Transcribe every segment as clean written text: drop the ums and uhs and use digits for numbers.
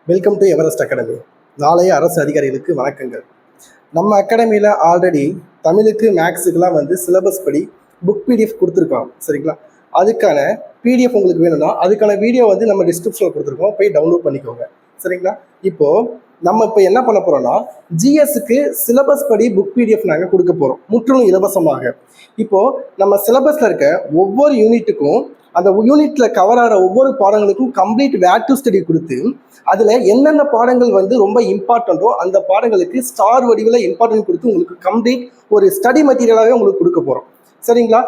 Welcome to Everest academy. நாளைய அரசு அதிகாரிகளுக்கு வணக்கங்கள். நம்ம அகாடமியில் ஆல்ரெடி தமிழுக்கு மேக்ஸுக்கெல்லாம் சிலபஸ் படி புக் பிடிஎஃப் கொடுத்துருக்கோம். சரிங்களா? அதுக்கான பிடிஎஃப் உங்களுக்கு வேணும்னா அதுக்கான வீடியோ நம்ம டிஸ்கிரிப்ஷனில் கொடுத்துருக்கோம், போய் டவுன்லோட் பண்ணிக்கோங்க. சரிங்களா? நம்ம இப்போ என்ன பண்ண போகிறோம்னா ஜிஎஸ்க்கு சிலபஸ் படி புக் பிடிஎஃப் நாங்கள் கொடுக்க போகிறோம், முற்றிலும் இலவசமாக. நம்ம சிலபஸில் இருக்க ஒவ்வொரு யூனிட்டுக்கும் அந்த யூனிட்ல கவர் ஆகிற ஒவ்வொரு பாடங்களுக்கும் கம்ப்ளீட் வேர் டு ஸ்டடி கொடுத்து அதில் என்னென்ன பாடங்கள் ரொம்ப இம்பார்ட்டண்ட்டோ அந்த பாடங்களுக்கு ஸ்டார் வடிவில் இம்பார்ட்டன்ட் கொடுத்து உங்களுக்கு கம்ப்ளீட் ஒரு ஸ்டடி மெட்டீரியலாகவே உங்களுக்கு கொடுக்க போகிறோம். சரிங்களா?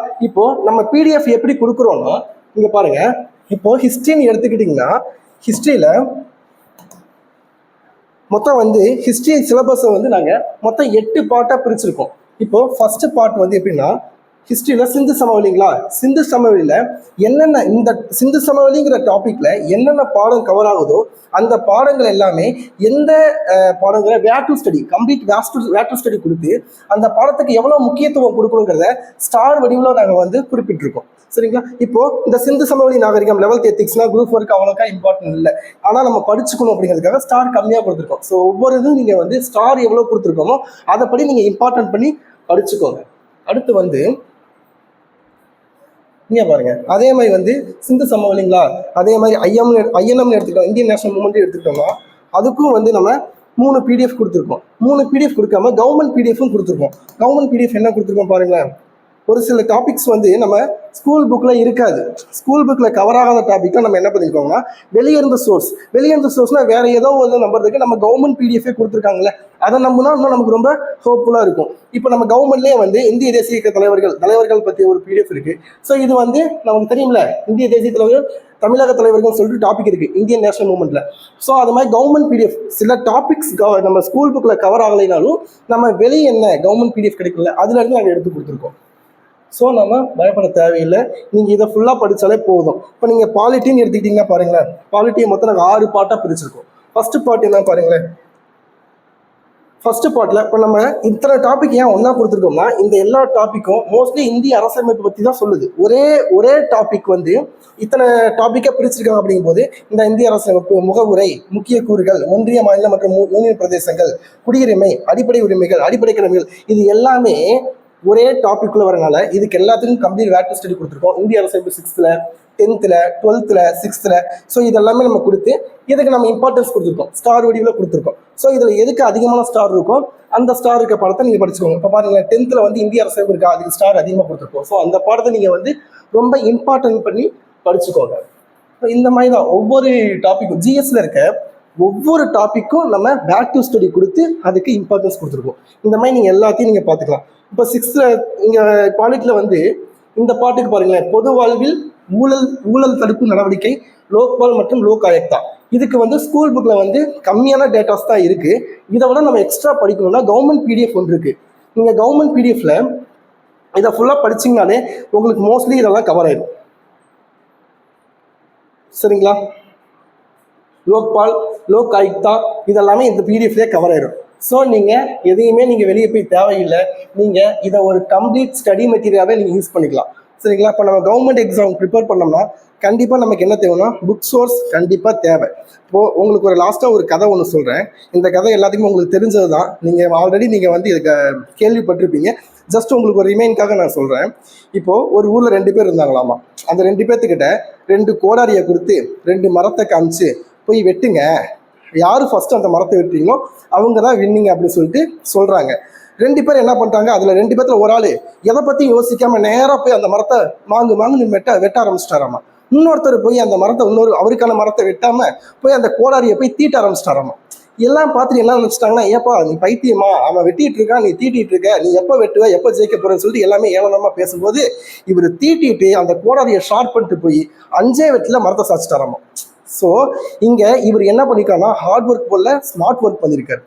நம்ம பிடிஎஃப் எப்படி கொடுக்குறோம்னா இங்கே பாருங்க. ஹிஸ்ட்ரின்னு எடுத்துக்கிட்டிங்கன்னா ஹிஸ்ட்ரியில் மொத்தம் ஹிஸ்ட்ரி சிலபஸை நாங்கள் மொத்தம் 8 பார்ட்டாக பிரிச்சிருக்கோம். ஃபர்ஸ்ட் பார்ட் எப்படின்னா ஹிஸ்ட்ரியில் சிந்து சமவெளிங்களா, சிந்து சமவெளியில் என்னென்ன இந்த சிந்து சமவெளிங்கிற டாப்பிக்கில் என்னென்ன பாடம் கவர் ஆகுதோ அந்த பாடங்கள் எல்லாமே எந்த பாடங்களை where to study complete where to study கொடுத்து அந்த பாடத்துக்கு எவ்வளோ முக்கியத்துவம் கொடுக்கணுங்கிறத ஸ்டார் வடிவில் நாங்கள் குறிப்பிட்டிருக்கோம். சரிங்களா? இந்த சிந்து சமவெளி நாகரிகம் 11th எத்திக்ஸ்னா குரூப் ஒர்க் அவ்வளோக்கா இம்பார்ட்டன்ட் இல்லை, ஆனால் நம்ம படிச்சுக்கணும் அப்படிங்கிறதுக்காக ஸ்டார் கம்மியாக கொடுத்துருக்கோம். ஸோ ஒவ்வொரு இதுவும் நீங்கள் ஸ்டார் எவ்வளோ கொடுத்துருக்கோமோ அதைப்படி நீங்கள் இம்பார்ட்டன்ட் பண்ணி படிச்சுக்கோங்க. அடுத்து இங்கே பாருங்க, அதே மாதிரி சிந்து சமவெளிங்களா, அதே மாதிரி ஐஎன்எம்னு எடுத்துக்கிட்டோம், இந்தியன் நேஷனல் மூவ்மெண்ட் எடுத்துக்கிட்டோம்னா அதுக்கும் நம்ம 3 பிடிஎஃப் கொடுத்துருக்கோம். 3 பிடிஎஃப் கொடுக்காம கவர்மெண்ட் பிடிஎஃப்பும் கொடுத்துருக்கோம். கவர்மெண்ட் பிடிஎஃப் என்ன கொடுத்துருக்கோம் பாருங்களேன். ஒரு சில டாபிக்ஸ் நம்ம ஸ்கூல் புக்கில் இருக்காது, ஸ்கூல் புக்கில் கவர் ஆகாத டாப்பிக்கில் நம்ம என்ன பண்ணியிருக்கோம்னா வெளியிருந்த சோர்ஸ்னால் வேற ஏதோ ஒரு நம்புறதுக்கு நம்ம கவர்மெண்ட் பிடிஎஃபே கொடுத்துருக்காங்களே, அதை நம்பினா இன்னும் நமக்கு ரொம்ப ஹோப்ஃபுல்லாக இருக்கும். நம்ம கவர்மெண்ட்லேயே இந்திய தேசிய இயக்க தலைவர்கள் பற்றி ஒரு பிடிஎஃப் இருக்குது. ஸோ இது நமக்கு தெரியும்ல, இந்திய தேசிய தலைவர்கள் தமிழக தலைவர்கள் சொல்லிட்டு டாபிக் இருக்குது இந்தியன் நேஷனல் மூவ்மெண்ட்டில். ஸோ அது மாதிரி கவர்மெண்ட் பிடிஎஃப் சில டாபிக்ஸ் நம்ம ஸ்கூல் புக்கில் கவர் ஆகலைனாலும் நம்ம வெளியே என்ன கவர்மெண்ட் பிடிஎஃப் கிடைக்கல அதுலேருந்து நாங்கள் எடுத்து கொடுத்துருக்கோம். ஸோ நம்ம பயப்பட தேவையில்லை, நீங்கள் இதை ஃபுல்லாக படித்தாலே போதும். நீங்கள் பாலிட்டின்னு எடுத்துக்கிட்டிங்கன்னா பாருங்களேன், பாலிட்டியை மொத்தம் நாங்கள் 6 பார்ட்டாக பிரிச்சிருக்கோம். ஃபர்ஸ்ட் பார்ட் என்ன பாருங்களேன். ஃபர்ஸ்ட் பார்ட்டில் நம்ம இத்தனை டாபிக் ஏன் ஒன்றா கொடுத்துருக்கோம்னா இந்த எல்லா டாப்பிக்கும் மோஸ்ட்லி இந்திய அரசமைப்பு பற்றி தான் சொல்லுது. ஒரே டாபிக் இத்தனை டாப்பிக்காக பிரிச்சிருக்காங்க. அப்படிங்கும்போது இந்த இந்திய அரசமைப்பு, முகவுரை, முக்கிய கூறுகள், ஒன்றிய மாநில மற்றும் யூனியன் பிரதேசங்கள், குடியுரிமை, அடிப்படை உரிமைகள், அடிப்படை கடமைகள், இது எல்லாமே ஒரே டாபிக்குள்ள வரனால இதுக்கு எல்லாத்துக்கும் கம்ப்ளீட் வேர் டு ஸ்டடி கொடுத்துருக்கோம். இந்திய அரசமைப்பு 6th, 10th, 12th, 6th. So இதெல்லாமே நம்ம கொடுத்து இதுக்கு நம்ம இம்பார்ட்டன்ஸ் கொடுத்துருக்கோம், ஸ்டார் வடிவில் கொடுத்துருக்கோம். ஸோ இதில் எதுக்கு அதிகமான ஸ்டார் இருக்கும் அந்த ஸ்டார் இருக்க பாடத்தை நீங்கள் படிச்சுக்கோங்க. இப்போ பாருங்கள் 10th இந்திய அரசமைப்பு இருக்கா, அதுக்கு ஸ்டார் அதிகமாக கொடுத்துருக்கோம். ஸோ அந்த பாடத்தை நீங்கள் ரொம்ப இம்பார்ட்டன்ட் பண்ணி படிச்சுக்கோங்க. இந்த மாதிரி தான் ஒவ்வொரு டாப்பிக்கும் ஜிஎஸ்ல இருக்க ஒவ்வொரு டாப்பிக்கும் நம்ம பேக் டு ஸ்டடி கொடுத்து அதுக்கு இம்பார்ட்டன்ஸ் கொடுத்துருக்கோம். இந்த மாதிரி நீங்கள் எல்லாத்தையும் நீங்கள் பார்த்துக்கலாம். இப்போ 6th இங்கே பாலிட்டியில் இந்த பாட்டுக்கு பாருங்களேன், பொது வாழ்வில் ஊழல் தடுப்பு நடவடிக்கை, லோக்பால் மற்றும் லோக் ஆயுக்தா. இதுக்கு ஸ்கூல் புக்கில் கம்மியான டேட்டாஸ் தான் இருக்குது. இதை விட நம்ம எக்ஸ்ட்ரா படிக்கணும்னா கவர்மெண்ட் பிடிஎஃப் ஒன்று இருக்குது. நீங்கள் கவர்மெண்ட் பிடிஎஃப்ல இதை ஃபுல்லாக படிச்சிங்கனாலே உங்களுக்கு மோஸ்ட்லி இதெல்லாம் கவர் ஆயிடும். சரிங்களா? லோக்பால், லோக் ஆயுக்தா இதெல்லாமே இந்த பிடிஎஃப்லேயே கவர் ஆயிடும். ஸோ நீங்கள் எதையுமே வெளியே போய் தேவையில்லை, நீங்கள் இதை ஒரு கம்ப்ளீட் ஸ்டடி மெட்டீரியலாகவே நீங்கள் யூஸ் பண்ணிக்கலாம். சரிங்களா? இப்போ நம்ம கவர்மெண்ட் எக்ஸாம் ப்ரிப்பேர் பண்ணோம்னா கண்டிப்பாக நமக்கு என்ன தேவைன்னா புக் சோர்ஸ் கண்டிப்பாக தேவை. உங்களுக்கு லாஸ்ட்டாக ஒரு கதை ஒன்று சொல்கிறேன். இந்த கதை எல்லாத்துக்குமே உங்களுக்கு தெரிஞ்சது தான், நீங்கள் ஆல்ரெடி நீங்கள் இதுக்கு கேள்விப்பட்டிருப்பீங்க. ஜஸ்ட் உங்களுக்கு ஒரு ரிமைனுக்காக நான் சொல்கிறேன். இப்போது ஒரு ஊரில் 2 பேர் இருந்தாங்களாமா. அந்த 2 பேர்த்துக்கிட்ட 2 கோடாரியை கொடுத்து 2 மரத்தை காமிச்சு போய் வெட்டுங்க, யார் ஃபர்ஸ்ட் அந்த மரத்தை வெட்டுறீங்களோ அவங்க தான் வின்னிங்க அப்படின்னு சொல்லிட்டு சொல்கிறாங்க. 2 பேர் என்ன பண்ணிட்டாங்க, அதில் 2 பேர்த்துல ஒரு ஆள் எதை பற்றி யோசிக்காம நேராக போய் அந்த மரத்தை மாங்குன்னு வெட்ட ஆரம்பிச்சிட்டாராமா. இன்னொருத்தர் போய் அந்த மரத்தை அவருக்கான மரத்தை வெட்டாம போய் அந்த கோடாரியை போய் தீட்ட ஆரம்பிச்சிட்டாராமா. எல்லாம் பார்த்துட்டு என்ன நினச்சிட்டாங்கன்னா, ஏப்பா நீ பைத்தியமா, அவன் வெட்டிட்டு இருக்கான், நீ தீட்டிட்டு இருக்க, நீ எப்போ வெட்டுவ, எப்போ ஜெயிக்க போறேன்னு சொல்லிட்டு எல்லாமே ஏளனமாக பேசும்போது இவர் தீட்டிட்டு அந்த கோடாரியை ஷார்ட் பண்ணிட்டு போய் 5 வெட்டில மரத்தை சாச்சிட்டாராமா. ஸோ இங்கே இவர் என்ன பண்ணிருக்காருன்னா ஹார்ட் ஒர்க் போல ஸ்மார்ட் ஒர்க் பண்ணியிருக்காரு.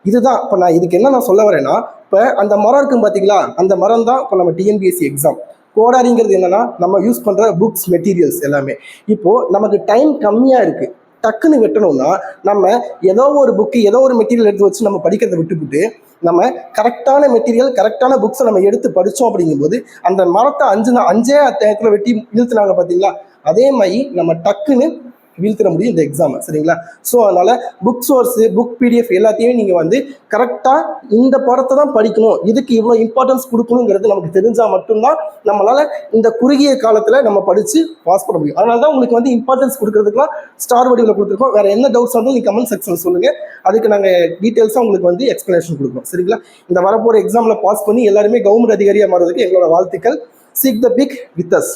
இதுதான் இப்போ நான் இதுக்கு என்ன சொல்ல வரேன்னா, இப்போ அந்த மரம் இருக்கும் பார்த்தீங்களா, அந்த மரம் தான் இப்போ நம்ம டிஎன்பிஎஸ்சி எக்ஸாம். கோடாரிங்கிறது என்னன்னா நம்ம யூஸ் பண்ணுற புக்ஸ் மெட்டீரியல்ஸ் எல்லாமே. இப்போது நமக்கு டைம் கம்மியாக இருக்குது, டக்குன்னு வெட்டணும்னா நம்ம ஏதோ ஒரு புக்கு ஏதோ ஒரு மெட்டீரியல் எடுத்து வச்சு நம்ம படிக்கிறத விட்டுவிட்டு நம்ம கரெக்டான மெட்டீரியல் கரெக்டான புக்ஸை நம்ம எடுத்து படித்தோம். அப்படிங்கும்போது அந்த மரத்தை 5 அட்டயத்தில் வெட்டி இழுத்துனாங்க பார்த்தீங்களா, அதே மாதிரி நம்ம டக்குன்னு வீழ்த்திட முடியும் இந்த எக்ஸாமை. சரிங்களா? ஸோ அதனால் புக் சோர்ஸு, புக் பிடிஎஃப் எல்லாத்தையுமே நீங்கள் வந்து கரெக்டாக இந்த பாடத்தை தான் படிக்கணும், இதுக்கு இவ்வளோ இம்பார்ட்டன்ஸ் கொடுக்கணுங்கிறது நமக்கு தெரிஞ்சால் மட்டும்தான் நம்மளால் இந்த குறுகிய காலத்தில் நம்ம படித்து பாஸ் பண்ண முடியும். அதனால தான் உங்களுக்கு வந்து இம்பார்ட்டன்ஸ் கொடுக்கறதுக்குலாம் ஸ்டார் வடிவில் கொடுத்துருக்கோம். வேறு என்ன டவுட்ஸ் இருந்தாலும் நீங்கள் கமெண்ட் செக்ஷன் சொல்லுங்கள், அதுக்கு நாங்கள் டீட்டெயில்ஸாக உங்களுக்கு வந்து எக்ஸ்ப்ளனேஷன் கொடுக்குறோம். சரிங்களா? இந்த வரப்போகிற எக்ஸாமில் பாஸ் பண்ணி எல்லாருமே கவர்மெண்ட் அதிகாரியாக மாறுவதற்கு எங்களோட வாழ்த்துக்கள். Seek the peak with as.